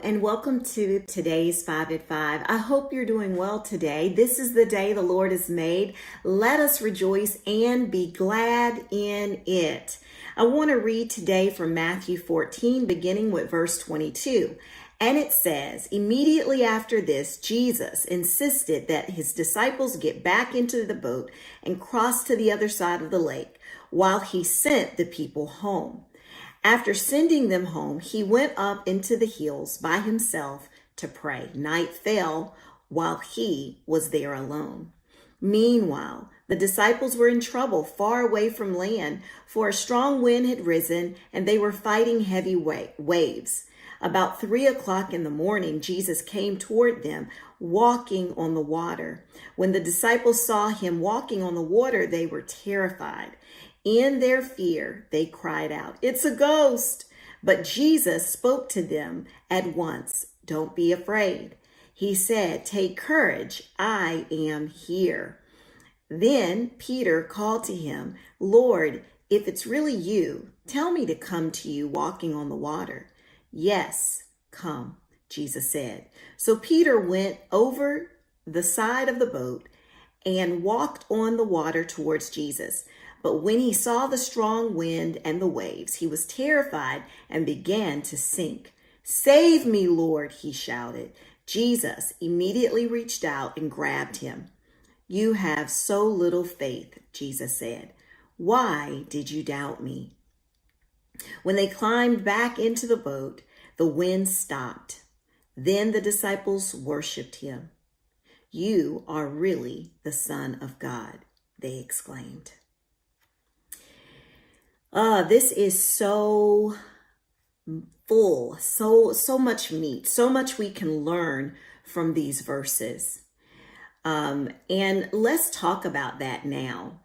and welcome to today's 5 at 5. I hope you're doing well today. This is the day the Lord has made. Let us rejoice and be glad in it. I want to read today from Matthew 14, beginning with verse 22. And it says, immediately after this, Jesus insisted that his disciples get back into the boat and cross to the other side of the lake while he sent the people home. After sending them home, he went up into the hills by himself to pray. Night fell while he was there alone. Meanwhile, the disciples were in trouble far away from land, for a strong wind had risen and they were fighting heavy waves. About 3 o'clock in the morning, Jesus came toward them, walking on the water. When the disciples saw him walking on the water, they were terrified. In their fear, they cried out, "It's a ghost!" But Jesus spoke to them at once. "Don't be afraid." He said, "Take courage, I am here." Then Peter called to him, "Lord, if it's really you, tell me to come to you walking on the water." "Yes, come," Jesus said. So Peter went over the side of the boat and walked on the water towards Jesus. But when he saw the strong wind and the waves, he was terrified and began to sink. "Save me, Lord," he shouted. Jesus immediately reached out and grabbed him. "You have so little faith," Jesus said. "Why did you doubt me?" When they climbed back into the boat, the wind stopped. Then the disciples worshiped him. "You are really the Son of God," they exclaimed. This is so full, so much meat, so much we can learn from these verses. And let's talk about that now.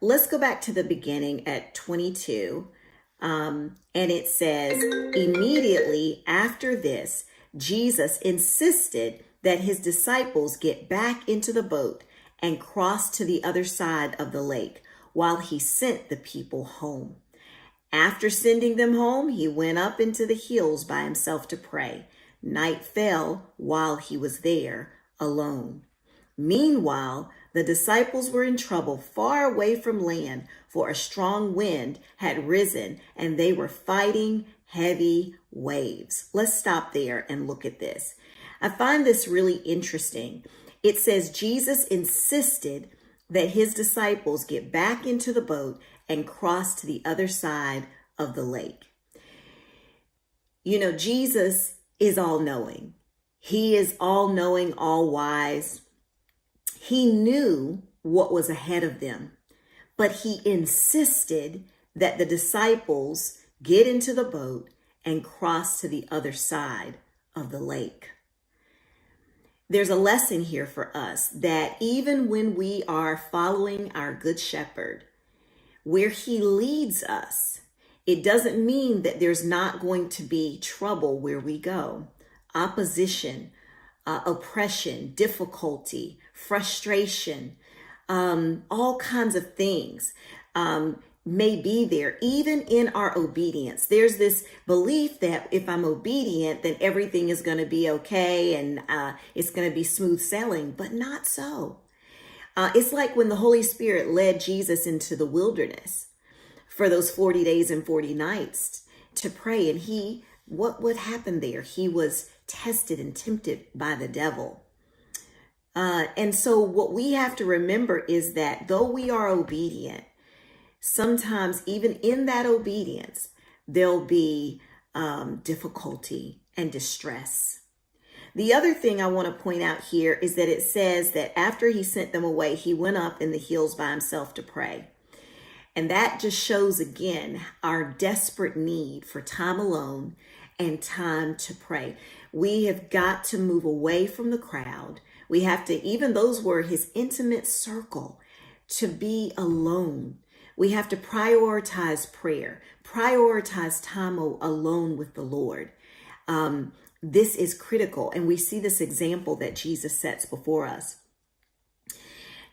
Let's go back to the beginning at 22. And it says, immediately after this, Jesus insisted that his disciples get back into the boat and cross to the other side of the lake while he sent the people home. After sending them home, he went up into the hills by himself to pray. Night fell while he was there alone. Meanwhile, the disciples were in trouble far away from land, for a strong wind had risen and they were fighting heavy waves. Let's stop there and look at this. I find this really interesting. It says Jesus insisted that his disciples get back into the boat and cross to the other side of the lake. You know, Jesus is all-knowing. He is all-knowing, all-wise. He knew what was ahead of them, but he insisted that the disciples get into the boat and cross to the other side of the lake. There's a lesson here for us that even when we are following our good shepherd, where he leads us, it doesn't mean that there's not going to be trouble where we go. Opposition, oppression, difficulty, frustration, all kinds of things may be there, even in our obedience. There's this belief that if I'm obedient, then everything is going to be okay and it's going to be smooth sailing, but not so. It's like when the Holy Spirit led Jesus into the wilderness for those 40 days and 40 nights to pray. And what happened there? He was tested and tempted by the devil. And so what we have to remember is that though we are obedient, sometimes even in that obedience, there'll be difficulty and distress. The other thing I want to point out here is that it says that after he sent them away, he went up in the hills by himself to pray. And that just shows again our desperate need for time alone and time to pray. We have got to move away from the crowd. We have to, even those were his intimate circle, to be alone. We have to prioritize prayer, prioritize time alone with the Lord. This is critical, and we see this example that Jesus sets before us.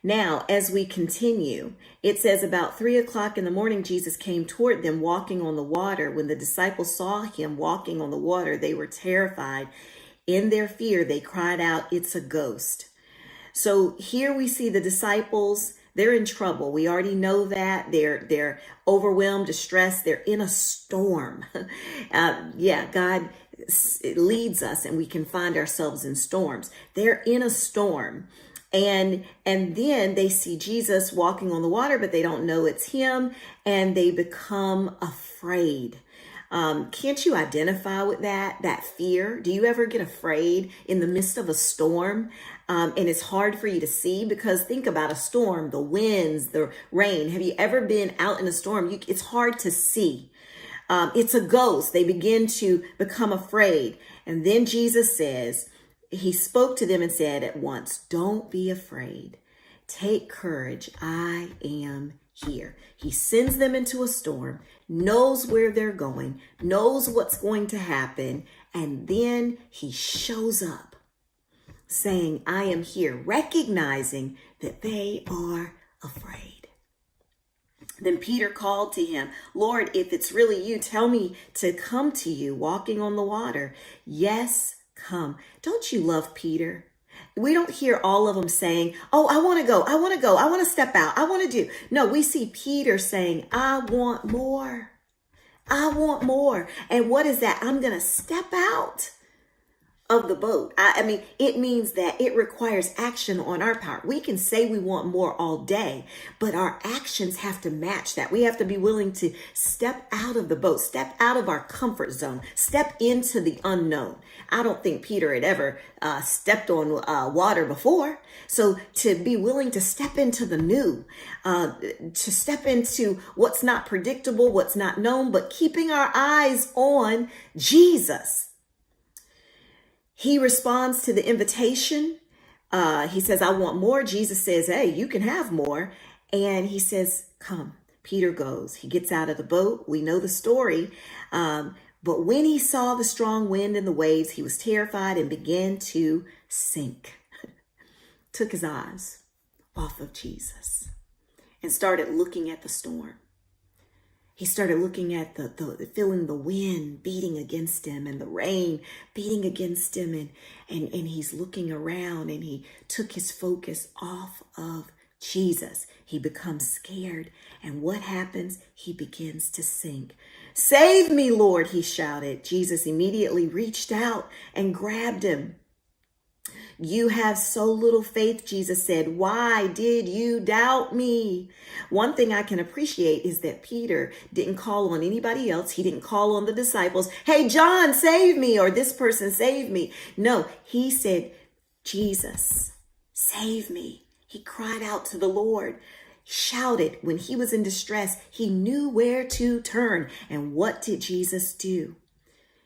Now, as we continue, it says about 3 o'clock in the morning, Jesus came toward them walking on the water. When the disciples saw him walking on the water, they were terrified. In their fear, they cried out, "It's a ghost." So here we see the disciples, they're in trouble. We already know that. They're overwhelmed, distressed. They're in a storm. God leads us and we can find ourselves in storms. They're in a storm. And then they see Jesus walking on the water, but they don't know it's him, and they become afraid. Can't you identify with that fear? Do you ever get afraid in the midst of a storm? And it's hard for you to see, because think about a storm, the winds, the rain. Have you ever been out in a storm? It's hard to see. It's a ghost. They begin to become afraid. And then Jesus says, he spoke to them and said at once, "Don't be afraid. Take courage. I am here." He sends them into a storm, knows where they're going, knows what's going to happen, and then he shows up saying, "I am here," recognizing that they are afraid. Then Peter called to him, "Lord, if it's really you, tell me to come to you walking on the water." "Yes, come." Don't you love Peter? We don't hear all of them saying, "Oh, I want to go. I want to go. I want to step out. I want to do." No, we see Peter saying, "I want more. I want more." And what is that? I'm going to step out of the boat. I mean, it means that it requires action on our part. We can say we want more all day, but our actions have to match that. We have to be willing to step out of the boat, step out of our comfort zone, step into the unknown. I don't think Peter had ever stepped on water before. So to be willing to step into the new, to step into what's not predictable, what's not known, but keeping our eyes on Jesus. He responds to the invitation. He says, "I want more." Jesus says, "Hey, you can have more." And he says, "Come." Peter goes. He gets out of the boat. We know the story. But when he saw the strong wind and the waves, he was terrified and began to sink. Took his eyes off of Jesus and started looking at the storm. He started looking at feeling the wind beating against him and the rain beating against him. And he's looking around, and he took his focus off of Jesus. He becomes scared. And what happens? He begins to sink. "Save me, Lord," he shouted. Jesus immediately reached out and grabbed him. "You have so little faith," Jesus said. "Why did you doubt me?" One thing I can appreciate is that Peter didn't call on anybody else. He didn't call on the disciples, "Hey, John, save me," or "This person, save me." No, he said, "Jesus, save me." He cried out to the Lord, shouted. When he was in distress, he knew where to turn. And what did Jesus do?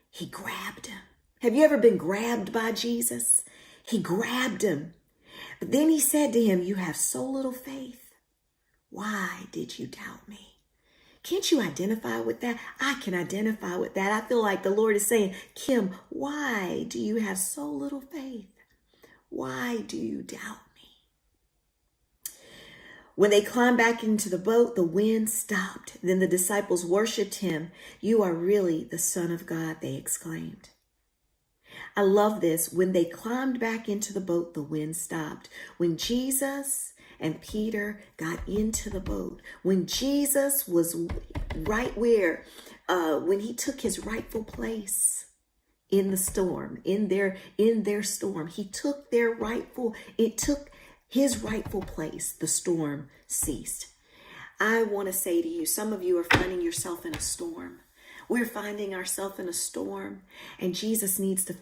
He grabbed him. Have you ever been grabbed by Jesus? He grabbed him. But then he said to him, "You have so little faith. Why did you doubt me?" Can't you identify with that? I can identify with that. I feel like the Lord is saying, "Kim, why do you have so little faith? Why do you doubt me?" When they climbed back into the boat, the wind stopped. Then the disciples worshiped him. "You are really the Son of God," they exclaimed. I love this. When they climbed back into the boat, the wind stopped. When Jesus and Peter got into the boat, when Jesus was right where, when he took his rightful place in the storm, in their storm, he took it took his rightful place. The storm ceased. I want to say to you, some of you are finding yourself in a storm. We're finding ourselves in a storm, and Jesus needs to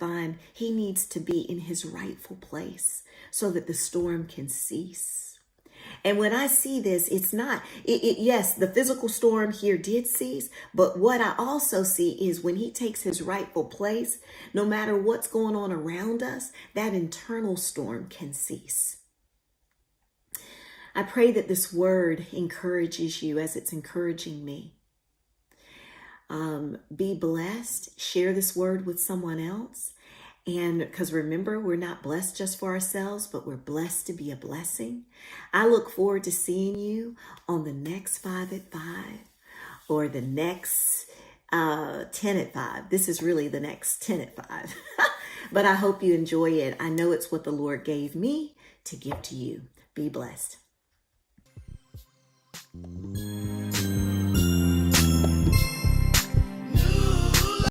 be in his rightful place so that the storm can cease. And when I see this, it's not, yes, the physical storm here did cease, but what I also see is when he takes his rightful place, no matter what's going on around us, that internal storm can cease. I pray that this word encourages you as it's encouraging me. Be blessed. Share this word with someone else. And because remember, we're not blessed just for ourselves, but we're blessed to be a blessing. I look forward to seeing you on the next 5 at 5 or the next 10 at 5. This is really the next 10 at 5. But I hope you enjoy it. I know it's what the Lord gave me to give to you. Be blessed.